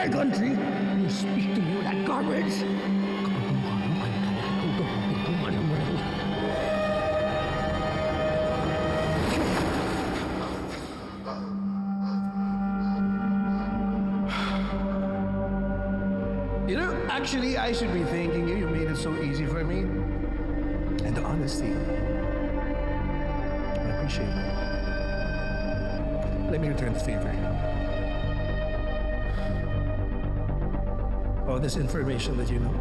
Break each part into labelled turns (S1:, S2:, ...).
S1: our country, you speak to me with that garbage. Kapag kumukha mo, ano talaga ito? Ito, mo rin. You know, actually, I should be thanking you. You made it so easy for me. And the honesty. I appreciate it. Let me return the favor. All this information that you know,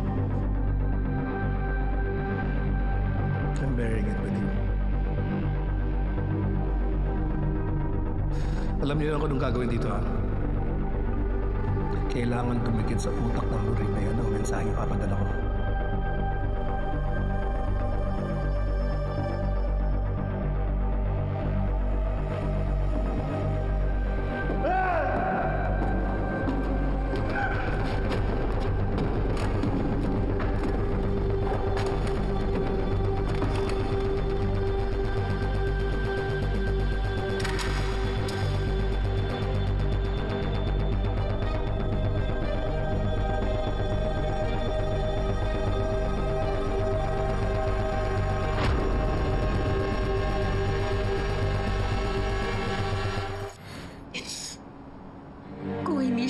S1: I'm bearing it with you. Alam niyo na kung anong gagawin dito, ha? Kailangan tumikit sa utak ng luring na yan ang mensahe papadala ko.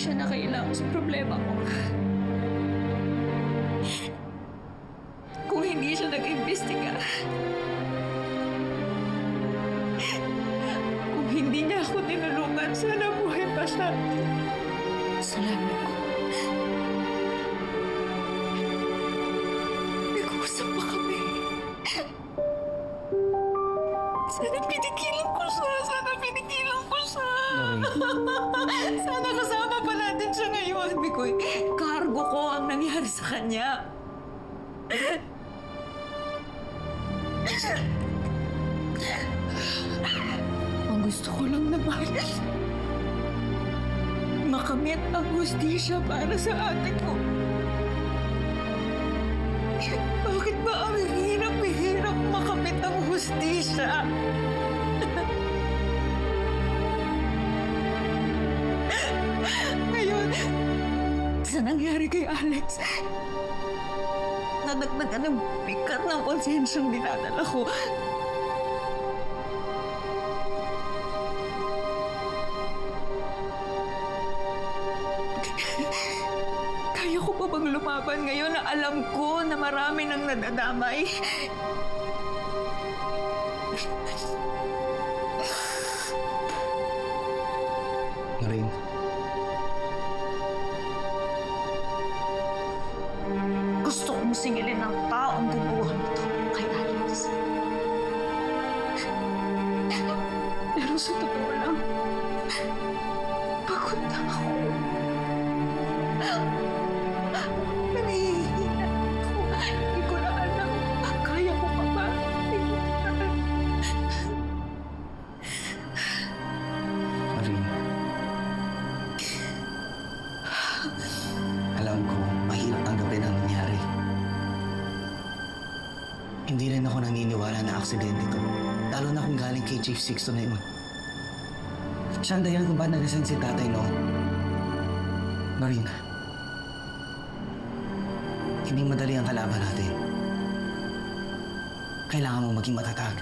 S2: Siya na kailangan sa problema ko. Kung hindi siya nag-imbestiga, kung hindi niya ako tinulungan, sana buhay pa siya. Salamat ko. Nag-uusap pa kami. Sana pinigilan ko siya. Sana pinigilan ko siya. Sana kasama pa natin siya ngayon. Bikoy, kargo ko ang nangyari sa kanya. Ang gusto ko lang naman, makamit ang hustisya para sa ate ko. Bakit ba ang hirap makamit ang hustisya? Ngayon, sa nangyari kay Alex, nadagdagan ng bigat ng konsensyang dinadala ko. Kaya ko pa bang lumaban ngayon na alam ko na marami nang nadadamay?
S1: Lorraine.
S2: Gusto kong singilin ng taong bubuhan ito kay Alex. Pero sa totoo lang, pagod na ako. Nangihina ako. Hindi ko na alam. Kaya ko pa ba? Hindi ko na alam.
S1: Lorraine. Alam ko, mahirap tanggapin ang nangyari. Hindi rin ako naniniwala na aksidente ito. Lalo na kung galing kay Chief Sixto na yun. Siya ang dahilan kung ba't nag-resign si tatay noon. Lorraine, hindi madali ang kalaban natin. Kailangan mo maging matatag.